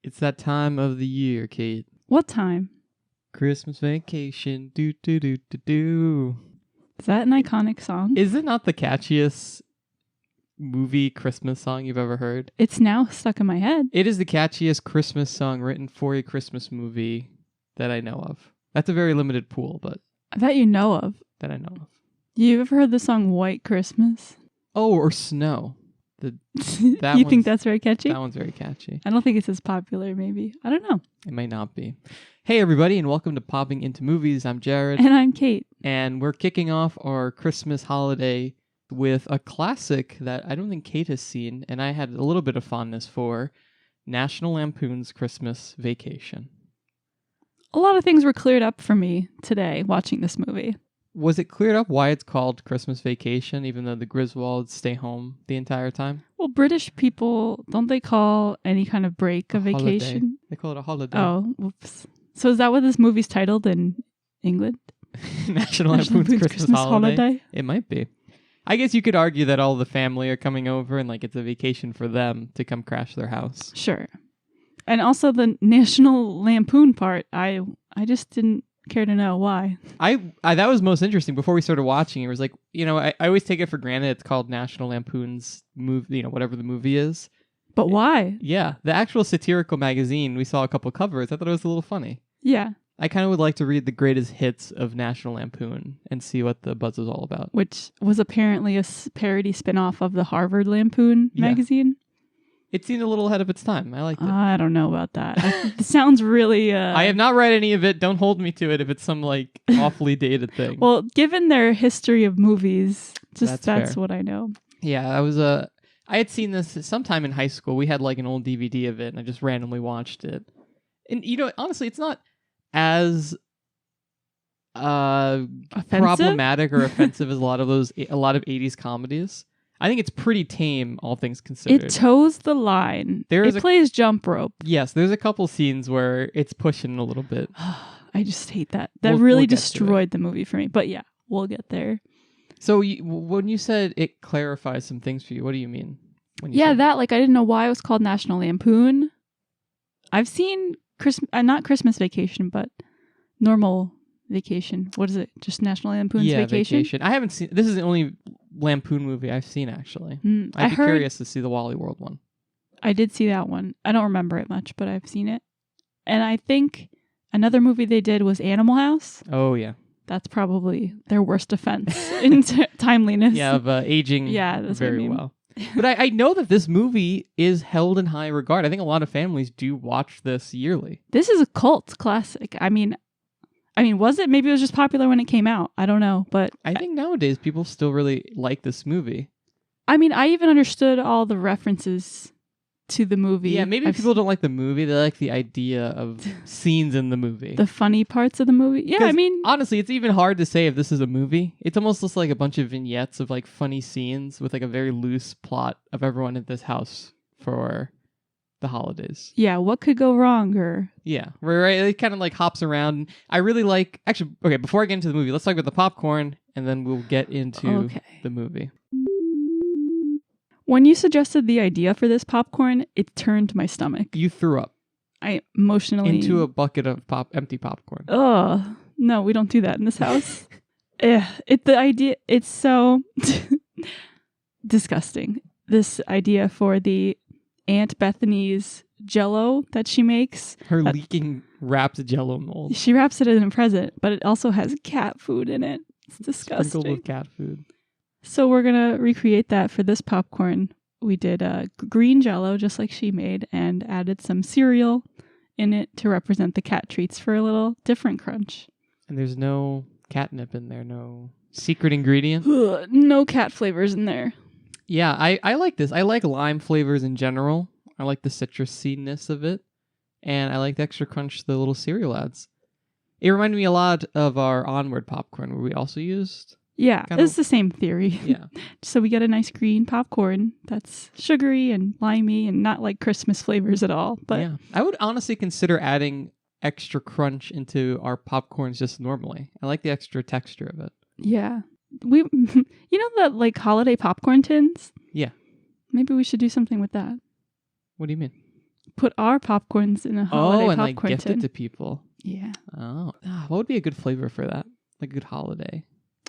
It's that time of the year, Kate. What time? Christmas vacation. Do do do do do. Is that an iconic song? Is it not the catchiest movie Christmas song you've ever heard? It's now stuck in my head. It is the catchiest Christmas song written for a Christmas movie that I know of. That's a very limited pool, but That you know of. that I know of. You ever heard the song White Christmas? Oh, or Snow. You one's- think that's very catchy? That one's very catchy. I don't think it's as popular, maybe. I don't know. It might not be. Hey, everybody, and welcome to Popping Into Movies. I'm Jared, And I'm Kate. and we're kicking off our Christmas holiday with a classic that I don't think Kate has seen, and I had a little bit of fondness for, National Lampoon's Christmas Vacation. A lot of things were cleared up for me today watching this movie. Was it cleared up why it's called Christmas Vacation, even though the Griswolds stay home the entire time? Well, British people, don't they call any kind of break a Holiday. vacation? They call it a holiday. Oh, whoops. So is that what this movie's titled in England? National Lampoon's Christmas holiday. It might be. I guess you could argue that all the family are coming over and like it's a vacation for them to come crash their house. Sure. And also the National Lampoon part, I just didn't care to know why. I that was most interesting. Before we started watching, it was like, I always take it for granted it's called National Lampoon's movie, whatever the movie is. But why? Yeah, the actual satirical magazine, we saw a couple covers. I thought it was a little funny. Yeah. I kind of would like to read the greatest hits of National Lampoon and see what the buzz is all about. Which was apparently a parody spin-off of the Harvard Lampoon magazine. It seemed a little ahead of its time. I liked it. I don't know about that. It sounds really... I have not read any of it. Don't hold me to it if it's some like awfully dated thing. Well, given their history of movies, That's that's fair. what I know. Yeah, I had seen this sometime in high school. We had like an old DVD of it, and I just randomly watched it. And honestly, it's not as problematic or offensive as a lot of 80s comedies. I think it's pretty tame, all things considered. It toes the line. It plays jump rope. Yes, there's a couple scenes where it's pushing a little bit. I just hate that. That We'll really get to destroyed the movie for me. But yeah, we'll get there. So when you said it clarifies some things for you, what do you mean? I didn't know why it was called National Lampoon. I've seen not Christmas Vacation, but normal vacation. What is it? Just National Lampoon's Vacation? I haven't seen. This is the only Lampoon movie I've seen, actually. I'd be curious to see the Wally World one. I did see that one. I don't remember it much, but I've seen it. And I think another movie they did was Animal House. Oh, yeah. That's probably their worst offense in timeliness. Yeah, of aging that's very well. But I know that this movie is held in high regard. I think a lot of families do watch this yearly. This is a cult classic. I mean, was it? Maybe it was just popular when it came out. I don't know, but I think nowadays people still really like this movie. I mean, I even understood all the references to the movie. Yeah, maybe people don't like the movie. They like the idea of scenes in the movie. The funny parts of the movie. Yeah, I mean... honestly, it's even hard to say if this is a movie. It's almost just like a bunch of vignettes of like funny scenes with like a very loose plot of everyone at this house for the holidays. Yeah, what could go wrong? Yeah, right. It kind of like hops around. I really like... Actually, okay, before I get into the movie, let's talk about the popcorn and then we'll get into the movie. When you suggested the idea for this popcorn, it turned my stomach. You threw up. I emotionally... Into a bucket of empty popcorn. Ugh. No, we don't do that in this house. The idea, it's so disgusting. This idea for the Aunt Bethany's Jell-O that she makes. Her leaking wrapped Jell-O mold. She wraps it in a present, but it also has cat food in it. It's disgusting. Sprinkled with cat food. So we're going to recreate that for this popcorn. We did green Jell-O, just like she made, and added some cereal in it to represent the cat treats for a little different crunch. And there's no catnip in there, no secret ingredient? No cat flavors in there. Yeah, I like this. I like lime flavors in general. I like the citrusiness of it. And I like the extra crunch the little cereal adds. It reminded me a lot of our Onward popcorn, where we also used... Yeah, it's the same theory. Yeah. So we get a nice green popcorn that's sugary and limey and not like Christmas flavors at all. But yeah, I would honestly consider adding extra crunch into our popcorns just normally. I like the extra texture of it. Yeah. You know the like holiday popcorn tins? Yeah. Maybe we should do something with that. What do you mean? put our popcorns in a holiday and like popcorn gift tin. it to people. Yeah. Oh, what would be a good flavor for that? Like a good holiday.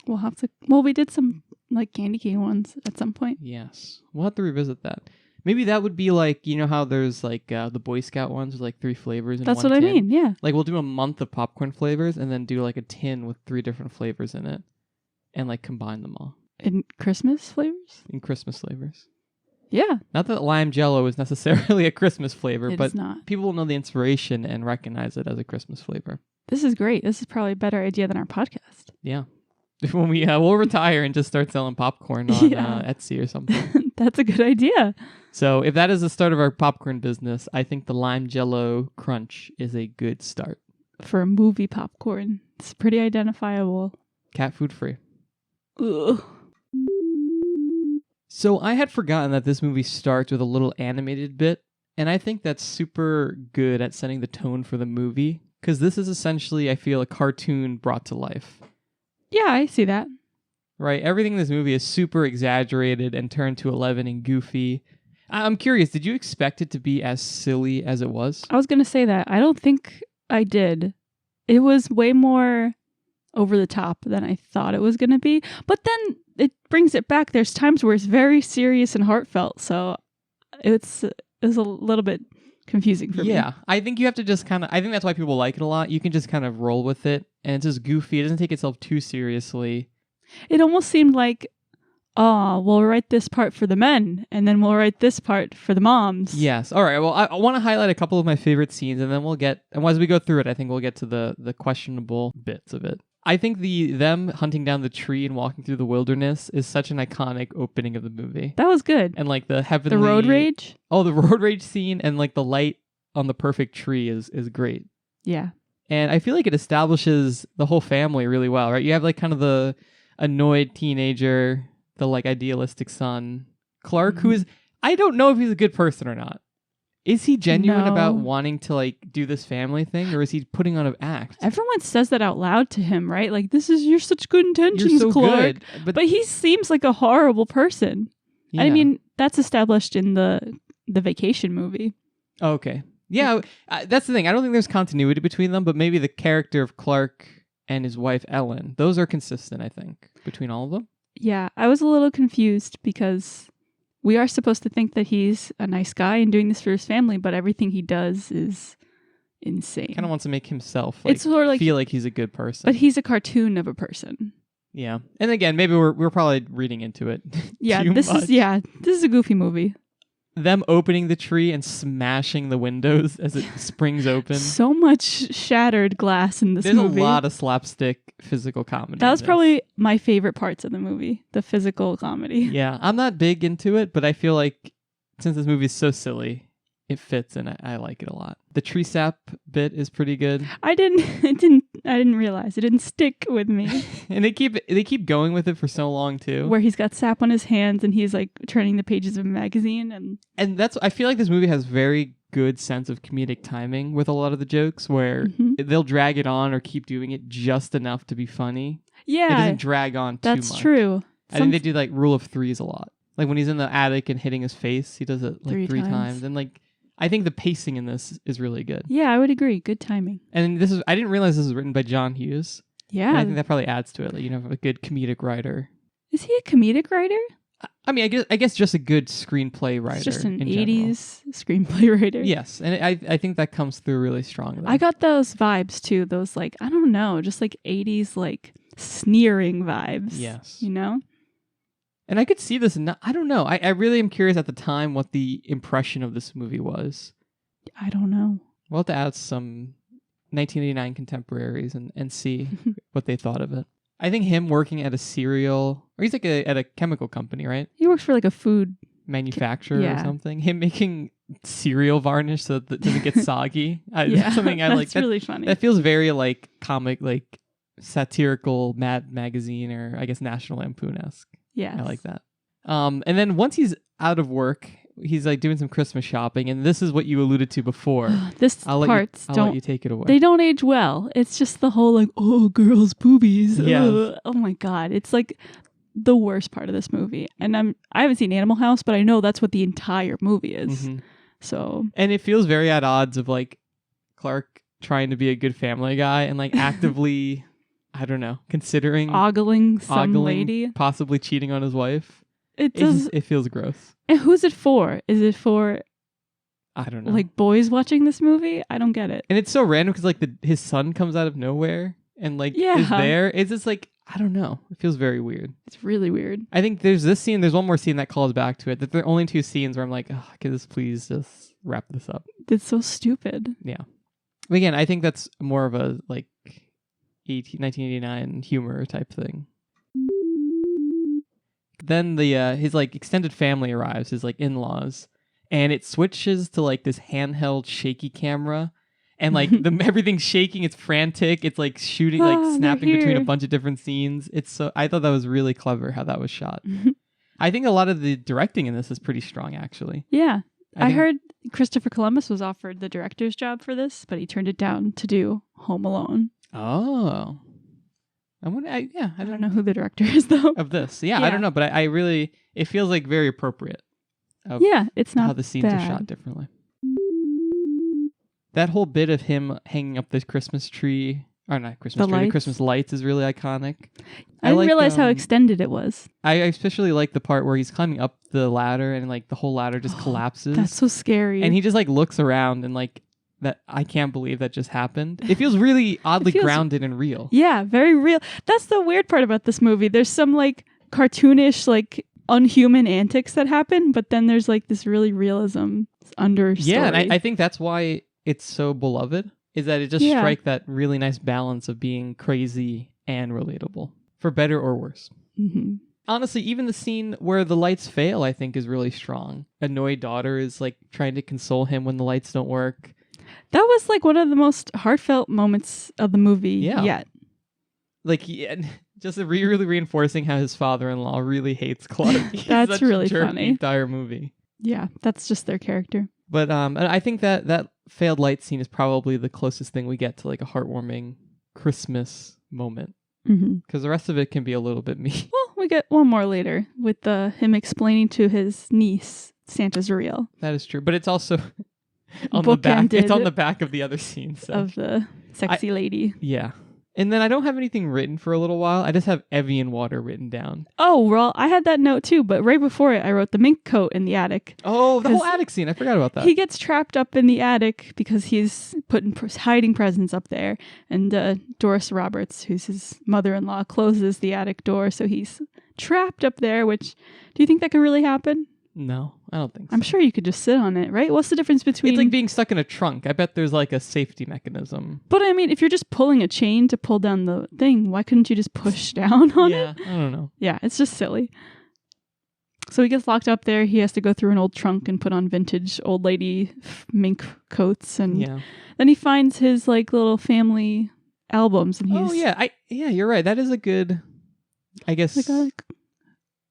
We'll have to. Well, we did some like candy cane ones at some point. Yes, we'll have to revisit that. Maybe that would be like, you know how there's like the Boy Scout ones with like 3 flavors in That's one what tin? I mean. Yeah. Like we'll do a month of popcorn flavors and then do like a tin with 3 different flavors in it, and like combine them all And Christmas flavors. in Christmas flavors. Yeah. Not that lime Jello is necessarily a Christmas flavor, It but is not. people will know the inspiration and recognize it as a Christmas flavor. This is great. This is probably a better idea than our podcast. Yeah. When we'll retire and just start selling popcorn on Yeah. Etsy or something. That's a good idea. So if that is the start of our popcorn business, I think the lime Jello crunch is a good start. For a movie popcorn, it's pretty identifiable. Cat food free. Ugh. So I had forgotten that this movie starts with a little animated bit, and I think that's super good at setting the tone for the movie, because this is essentially, I feel, a cartoon brought to life. Yeah, I see that. Right? Everything in this movie is super exaggerated and turned to 11 and goofy. I'm curious, did you expect it to be as silly as it was? I was going to say that. I don't think I did. It was way more over the top than I thought it was going to be. But then it brings it back. There's times where it's very serious and heartfelt. So it's a little bit confusing for me. Yeah, I think you have to just I think that's why people like it a lot. You can just kind of roll with it, and it's just goofy. It doesn't take itself too seriously. It almost seemed like, oh, we'll write this part for the men, and then we'll write this part for the moms. Yes. All right. Well, I want to highlight a couple of my favorite scenes, and then and as we go through it, I think we'll get to the questionable bits of it. I think them hunting down the tree and walking through the wilderness is such an iconic opening of the movie. That was good. And like the heavenly... The road rage? Oh, the road rage scene and like the light on the perfect tree is great. Yeah. And I feel like it establishes the whole family really well, right? You have like kind of the annoyed teenager, the like idealistic son, Clark, who is... I don't know if he's a good person or not. Is he genuine about wanting to like do this family thing, or is he putting on an act? Everyone says that out loud to him, right? Like, you're such good intentions, You're so Clark. good. But he seems like a horrible person. Yeah. I mean, that's established in the Vacation movie. Okay. Yeah, that's the thing. I don't think there's continuity between them, but maybe the character of Clark and his wife Ellen, those are consistent, I think, between all of them. Yeah, I was a little confused because we are supposed to think that he's a nice guy and doing this for his family, but everything he does is insane. Kind of wants to make himself It's sort of like, feel like he's a good person. but he's a cartoon of a person. Yeah. And again, maybe we're probably reading into it. Yeah, too this much. is a goofy movie. Them opening the tree and smashing the windows as it springs open. So much shattered glass in this There's movie. a lot of slapstick physical comedy. That was in this. probably my favorite parts of the movie, the physical comedy. Yeah, I'm not big into it, but I feel like since this movie is so silly, it fits and I like it a lot. The tree sap bit is pretty good. I didn't realize it didn't stick with me. And they keep going with it for so long too. Where he's got sap on his hands and he's like turning the pages of a magazine And I feel like this movie has very good sense of comedic timing with a lot of the jokes where they'll drag it on or keep doing it just enough to be funny. Yeah. It doesn't drag on too much. That's true. I think they do like rule of threes a lot. Like when he's in the attic and hitting his face, he does it like three times. And like I think the pacing in this is really good. Yeah, I would agree. Good timing. And I didn't realize this was written by John Hughes. Yeah. And I think that probably adds to it. Like, a good comedic writer. Is he a comedic writer? I mean, I guess just a good screenplay writer. It's just an in 80s screenplay writer. Yes, and I think that comes through really strongly. I got those vibes too. Those like, I don't know, just like 80s like sneering vibes. Yes. You know? And I could see this, I don't know. I really am curious at the time what the impression of this movie was. I don't know. We'll have to ask some 1989 contemporaries and see what they thought of it. I think him working at a cereal, or he's like at a chemical company, right? He works for like a food manufacturer yeah. or something. Him making cereal varnish so that it doesn't get soggy. That's something I like. That's really funny. That feels very like comic, like satirical Mad Magazine or I guess National Lampoon-esque. Yeah, I like that. And then once he's out of work, he's like doing some Christmas shopping, and this is what you alluded to before. I'll let you take it away. They don't age well. It's just the whole like, oh, girls' boobies. Yes. Oh my god, it's like the worst part of this movie. And I haven't seen Animal House, but I know that's what the entire movie is. Mm-hmm. So And it feels very at odds of like Clark trying to be a good family guy and like actively, I don't know, considering ogling some ogling, lady. possibly cheating on his wife. It does. It feels gross. And who's it for? Is it for I don't know. like boys watching this movie? I don't get it. And it's so random because like his son comes out of nowhere and like is there. It's just like, I don't know. It feels very weird. It's really weird. I think there's this scene. There's one more scene that calls back to it. That there are only two scenes where I'm like, oh, can this please just wrap this up? It's so stupid. Yeah. Again, I think that's more of a like 1989 humor type thing. Then the his like extended family arrives, his like in-laws, and it switches to like this handheld shaky camera. And like everything's shaking, it's frantic, it's like shooting, like snapping between a bunch of different scenes. I thought that was really clever how that was shot. I think a lot of the directing in this is pretty strong, actually. Yeah. I heard Christopher Columbus was offered the director's job for this, but he turned it down to do Home Alone. Oh. I don't know who the director is, though. Of this. Yeah, I don't know, but I really, it feels like very appropriate. It's not how the scenes are shot differently. That whole bit of him hanging up this Christmas tree, or not Christmas tree, the Christmas lights is really iconic. I didn't realize how extended it was. I especially like the part where he's climbing up the ladder and like the whole ladder just collapses. That's so scary. And he just like looks around and like, that I can't believe that just happened. It feels really oddly grounded and real. Yeah, very real. That's the weird part about this movie. There's some like cartoonish, like unhuman antics that happen, but then there's like this really realism understory. Yeah, and I think that's why it's so beloved, is that it just strikes that really nice balance of being crazy and relatable, for better or worse. Mm-hmm. Honestly, even the scene where the lights fail, I think, is really strong. Annoyed daughter is like trying to console him when the lights don't work. That was like one of the most heartfelt moments of the movie yet. Like, just really reinforcing how his father-in-law really hates Clark. That's such really a jerk funny. The entire movie. Yeah, that's just their character. But I think that failed light scene is probably the closest thing we get to like a heartwarming Christmas moment. Because the rest of it can be a little bit mean. Well, we get one more later with him explaining to his niece Santa's real. That is true, but it's also on the back. It's on the back of the other scene of the sexy lady. Yeah. And then I don't have anything written for a little while. I just have Evian water written down. Oh, well, I had that note too, but right before it, I wrote the mink coat in the attic. Oh, the whole attic scene. I forgot about that. He gets trapped up in the attic because he's hiding presents up there. And Doris Roberts, who's his mother-in-law, closes the attic door. So he's trapped up there, which, do you think that could really happen? No, I don't think so. I'm sure you could just sit on it, right? What's the difference between... It's like being stuck in a trunk. I bet there's like a safety mechanism. But I mean, if you're just pulling a chain to pull down the thing, why couldn't you just push down on it? Yeah, I don't know. Yeah, it's just silly. So he gets locked up there. He has to go through an old trunk and put on vintage old lady mink coats. And then he finds his like little family albums. And he's... Oh, yeah. You're right. That is a good, I guess... Like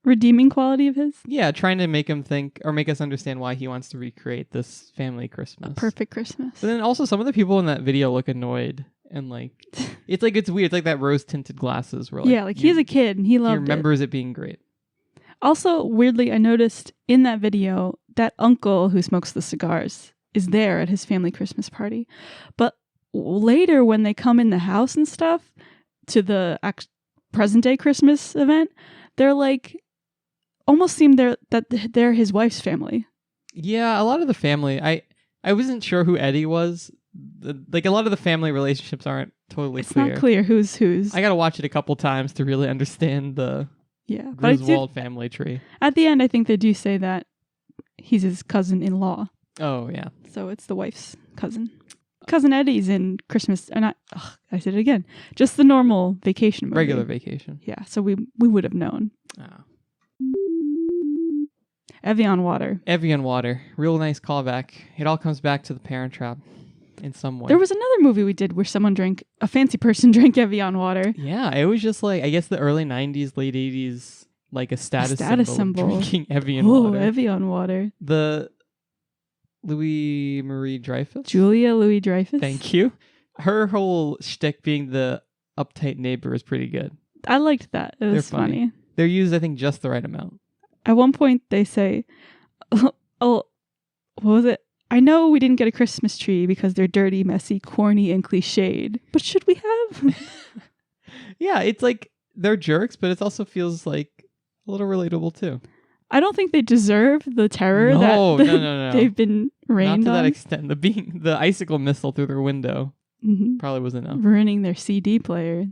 redeeming quality of his. Yeah, trying to make him think or make us understand why he wants to recreate this family Christmas. A perfect Christmas. But then also some of the people in that video look annoyed and like it's weird. It's like that rose tinted glasses where like he's a kid and he loved it. He remembers it being great. Also, weirdly, I noticed in that video that uncle who smokes the cigars is there at his family Christmas party. But later when they come in the house and stuff to the present day Christmas event, they're like almost seem that they're his wife's family. Yeah, a lot of the family. I wasn't sure who Eddie was. Like a lot of the family relationships aren't totally clear. It's not clear who's. I got to watch it a couple times to really understand the Griswold family tree. At the end, I think they do say that he's his cousin-in-law. Oh, yeah. So it's the wife's cousin. Cousin Eddie's in Christmas. I said it again. Just the normal vacation movie. Regular vacation. Yeah, so we would have known. Oh. Evian water. Evian water. Real nice callback. It all comes back to the Parent Trap in some way. There was another movie we did where a fancy person drank Evian water. Yeah, it was just like, I guess the early 90s, late 80s, like a status symbol. Drinking Evian water. Oh, Evian water. The Louis Marie Dreyfus? Julia Louis Dreyfus. Thank you. Her whole shtick being the uptight neighbor is pretty good. I liked that. It was funny. They're used, I think, just the right amount. At one point, they say, oh, what was it? I know we didn't get a Christmas tree because they're dirty, messy, corny, and cliched, but should we have? Yeah, it's like they're jerks, but it also feels like a little relatable too. I don't think they deserve the terror No, that no. they've been rained Not to on. that extent. The icicle missile through their window probably was enough. Ruining their CD player.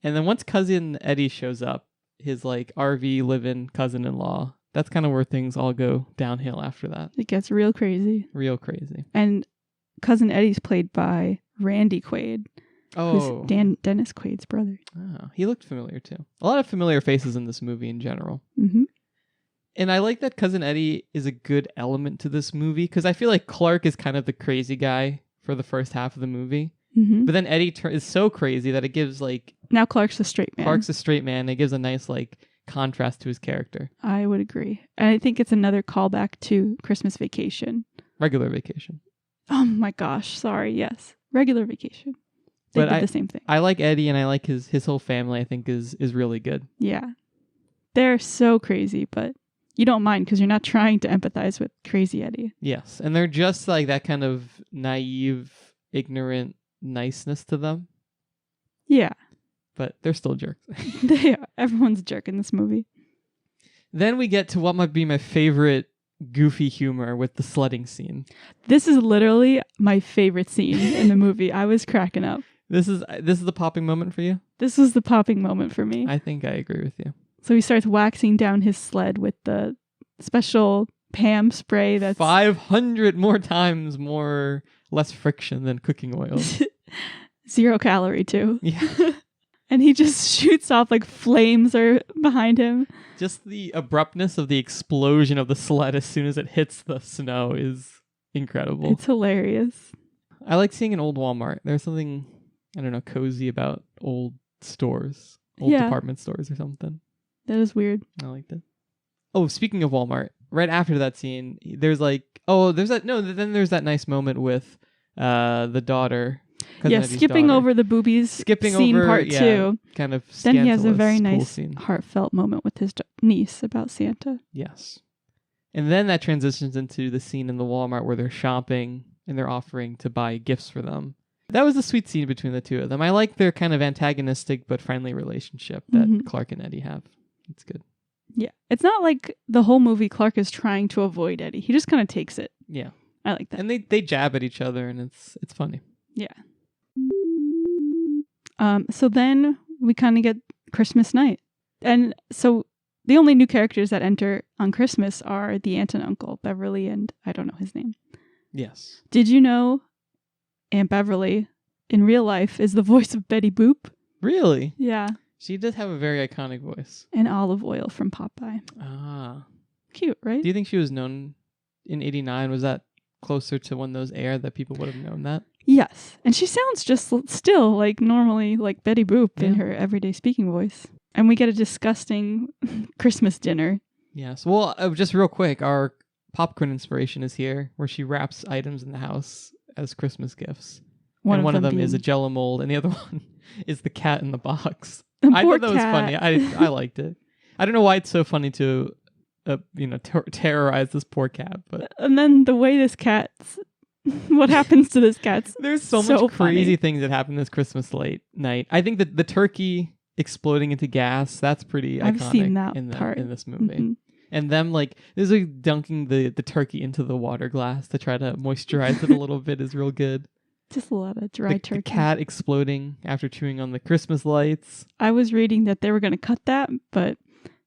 And then once Cousin Eddie shows up, his like RV live-in cousin-in-law, that's kind of where things all go downhill after that. It gets real crazy. Real crazy. And Cousin Eddie's played by Randy Quaid, who's Dennis Quaid's brother. Oh, he looked familiar too. A lot of familiar faces in this movie in general. Mm-hmm. And I like that Cousin Eddie is a good element to this movie because I feel like Clark is kind of the crazy guy for the first half of the movie. Mm-hmm. But then Eddie is so crazy that it gives like... Now Clark's a straight man. Clark's a straight man. It gives a nice like contrast to his character. I would agree. And I think it's another callback to Christmas Vacation. Regular Vacation. Oh my gosh. Sorry. Yes. Regular Vacation. They did the same thing. I like Eddie and I like his whole family, I think is really good. Yeah. They're so crazy, but you don't mind because you're not trying to empathize with crazy Eddie. Yes. And they're just like that kind of naive, ignorant niceness to them. Yeah. But they're still jerks. They are. Everyone's a jerk in this movie. Then we get to what might be my favorite goofy humor with the sledding scene. This is literally my favorite scene in the movie. I was cracking up. This is the popping moment for you? This was the popping moment for me. I think I agree with you. So he starts waxing down his sled with the special Pam spray that's 500 more times less friction than cooking oil. 0 calorie too. Yeah. And he just shoots off like flames are behind him. Just the abruptness of the explosion of the sled as soon as it hits the snow is incredible. It's hilarious. I like seeing an old Walmart. There's something, I don't know, cozy about old stores. Old department stores or something. That is weird. I liked it. Oh, speaking of Walmart, right after that scene, there's then there's that nice moment with the daughter. Yeah, skipping daughter. Over the boobies scene over, part 2. Kind of then he has a very nice scene. heartfelt moment with his niece about Santa. Yes. And then that transitions into the scene in the Walmart where they're shopping and they're offering to buy gifts for them. That was a sweet scene between the two of them. I like their kind of antagonistic but friendly relationship that Clark and Eddie have. It's good. Yeah. It's not like the whole movie Clark is trying to avoid Eddie. He just kind of takes it. Yeah. I like that. And they jab at each other and it's funny. Yeah. So then we kind of get Christmas night. And so the only new characters that enter on Christmas are the aunt and uncle, Beverly, and I don't know his name. Yes. Did you know Aunt Beverly in real life is the voice of Betty Boop? Really? Yeah. She does have a very iconic voice. And Olive Oil from Popeye. Ah. Cute, right? Do you think she was known in 89? Was that closer to when those aired that people would have known that? Yes. And she sounds just still like normally like Betty Boop in her everyday speaking voice. And we get a disgusting Christmas dinner. Yes. Well, just real quick, our popcorn inspiration is here where she wraps items in the house as Christmas gifts. One of them is a Jell-O mold and the other one is the cat in the box. I thought that was funny. I liked it. I don't know why it's so funny to terrorize this poor cat, but and then the way this cat's what happens to this cat's there's so much crazy things that happen this Christmas night. I think that the turkey exploding into gas, that's pretty iconic. I've seen that in part in this movie. And them there's like dunking the turkey into the water glass to try to moisturize it a little bit is real good. Just a lot of dry turkey. The cat exploding after chewing on the Christmas lights. I was reading that they were going to cut that, but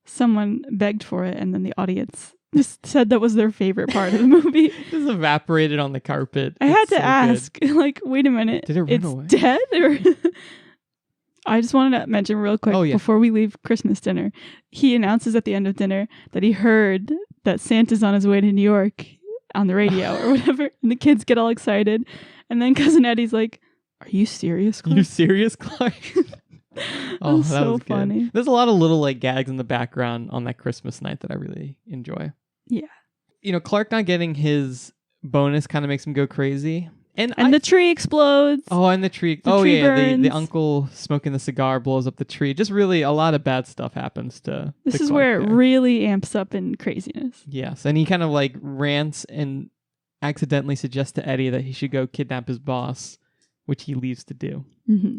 someone begged for it, and then the audience just said that was their favorite part of the movie. Just evaporated on the carpet. I had to ask, like, wait a minute. Did it run away? Dead? Or I just wanted to mention real quick before we leave Christmas dinner. He announces at the end of dinner that he heard that Santa's on his way to New York on the radio or whatever, and the kids get all excited. And then Cousin Eddie's like, "Are you serious, Clark?" You serious, Clark? Oh, that so was good. funny. There's a lot of little like gags in the background on that Christmas night that I really enjoy. Yeah. Clark not getting his bonus kind of makes him go crazy. And the tree explodes. Oh, and the tree. The tree burns. The uncle smoking the cigar blows up the tree. Just really a lot of bad stuff happens to. This to is Clark where there. it really amps up in craziness. Yes, and he kind of like rants and accidentally suggests to Eddie that he should go kidnap his boss, which he leaves to do. Mm-hmm.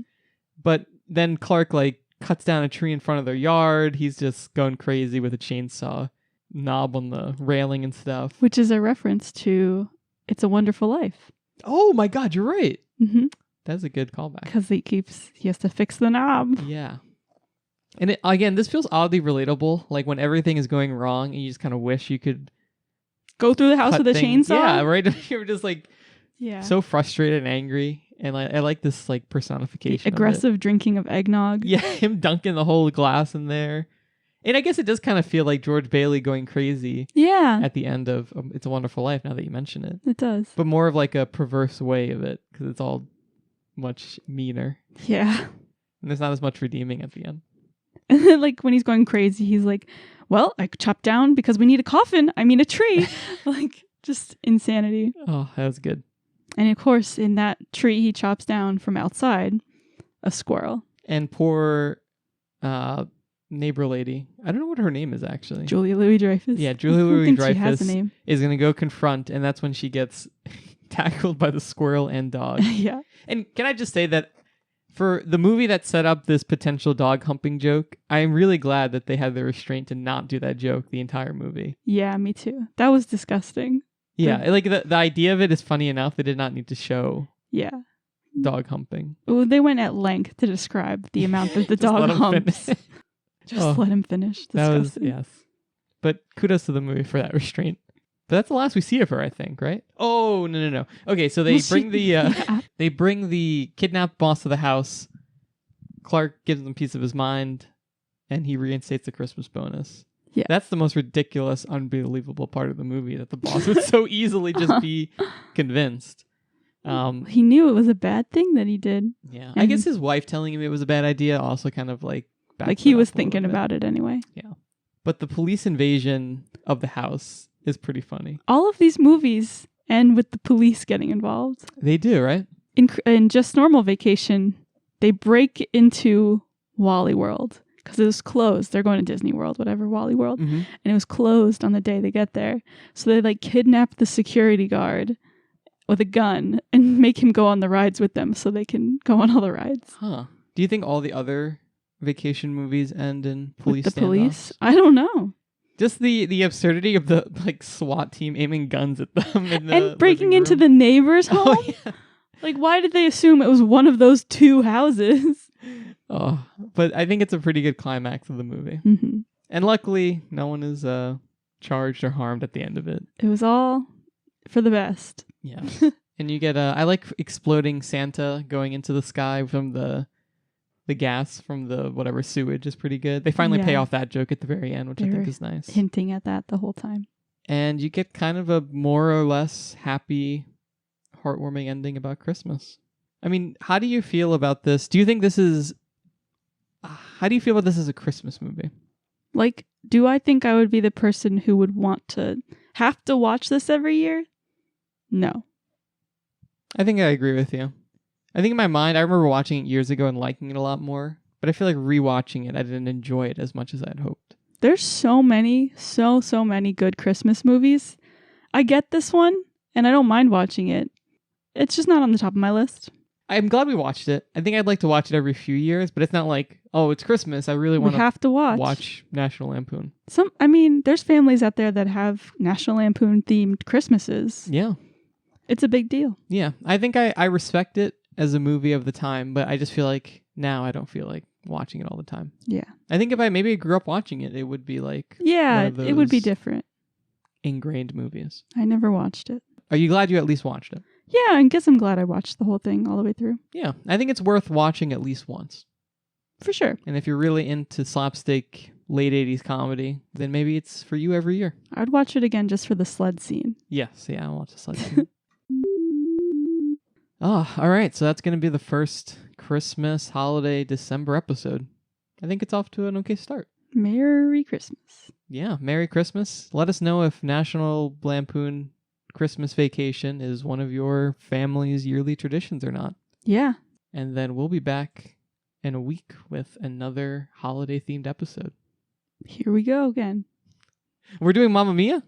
But then Clark like cuts down a tree in front of their yard. He's just going crazy with a chainsaw knob on the railing and stuff. Which is a reference to It's a Wonderful Life. Oh my God, you're right. Mm-hmm. That's a good callback. Because he has to fix the knob. Yeah. And again, this feels oddly relatable. Like when everything is going wrong and you just kind of wish you could Go through the house cut with a things. chainsaw? Yeah, right? You're just like Yeah. so frustrated and angry. And I like this like personification. The aggressive drinking of eggnog. Yeah, him dunking the whole glass in there. And I guess it does kind of feel like George Bailey going crazy Yeah. at the end of It's a Wonderful Life, now that you mention it. It does. But more of like a perverse way of it, because it's all much meaner. Yeah. And there's not as much redeeming at the end. And then, like, when he's going crazy, he's like, well, I chopped down because we need a tree. Like, just insanity. Oh, that was good. And of course, in that tree he chops down from outside, a squirrel. And poor neighbor lady. I don't know what her name is, actually. Julia Louis-Dreyfus. Yeah, Julia I think she has a Louis-Dreyfus name. is going to go confront, and that's when she gets tackled by the squirrel and dog. Yeah. And can I just say that for the movie that set up this potential dog humping joke, I'm really glad that they had the restraint to not do that joke the entire movie. Yeah, me too. That was disgusting. Yeah, like the idea of it is funny enough. They did not need to show Yeah. dog humping. Well, they went at length to describe the amount that the Just let dog him humps. finish. Just let him finish. That was, Disgusting. yes. But kudos to the movie for that restraint. But that's the last we see of her, I think, right? Oh, no. Okay, so they bring Yeah. they bring the kidnapped boss to the house. Clark gives him a piece of his mind, and he reinstates the Christmas bonus. Yeah. That's the most ridiculous, unbelievable part of the movie, that the boss would so easily just be convinced. He knew it was a bad thing that he did. Yeah, I guess his wife telling him it was a bad idea also kind of like Like he was thinking about it anyway. Yeah. But the police invasion of the house is pretty funny. All of these movies end with the police getting involved. They do, right? In Just Normal Vacation, they break into Wally World because it was closed. They're going to Disney World, whatever, Wally World. Mm-hmm. And it was closed on the day they get there. So they like kidnap the security guard with a gun and make him go on the rides with them so they can go on all the rides. Huh. Do you think all the other vacation movies end in police With the standoffs? police? I don't know. Just the absurdity of the like SWAT team aiming guns at them in the And breaking living into room. the neighbor's home? Oh, yeah. Like, why did they assume it was one of those two houses? Oh, but I think it's a pretty good climax of the movie. Mm-hmm. And luckily, no one is charged or harmed at the end of it. It was all for the best. Yeah. And you get I like exploding Santa going into the sky from the gas from the whatever sewage is pretty good. They finally pay Yeah. off that joke at the very end, which I They think were is nice. Hinting at that the whole time. And you get kind of a more or less happy, heartwarming ending about Christmas. I mean, how do you feel about this? Do you think this is... How do you feel about this as a Christmas movie? Like, do I think I would be the person who would want to have to watch this every year? No. I think I agree with you. I think in my mind, I remember watching it years ago and liking it a lot more. But I feel like rewatching it, I didn't enjoy it as much as I'd hoped. There's so many good Christmas movies. I get this one, and I don't mind watching it. It's just not on the top of my list. I'm glad we watched it. I think I'd like to watch it every few years, but it's not like, oh, it's Christmas. I really We want to have to watch National Lampoon. There's families out there that have National Lampoon themed Christmases. Yeah. It's a big deal. Yeah. I think I respect it as a movie of the time, but I just feel like now I don't feel like watching it all the time. Yeah. I think if I maybe grew up watching it, it would be like Yeah, one of it would be those different. ingrained movies. I never watched it. Are you glad you at least watched it? Yeah, I guess I'm glad I watched the whole thing all the way through. Yeah. I think it's worth watching at least once. For sure. And if you're really into slapstick late 80s comedy, then maybe it's for you every year. I'd watch it again just for the sled scene. Yes, yeah, I'll watch the slide. Oh, all right. So that's going to be the first Christmas, holiday, December episode. I think it's off to an okay start. Merry Christmas. Yeah, Merry Christmas. Let us know if National Lampoon Christmas vacation is one of your family's yearly traditions or not. Yeah. And then we'll be back in a week with another holiday-themed episode. Here we go again. We're doing Mamma Mia?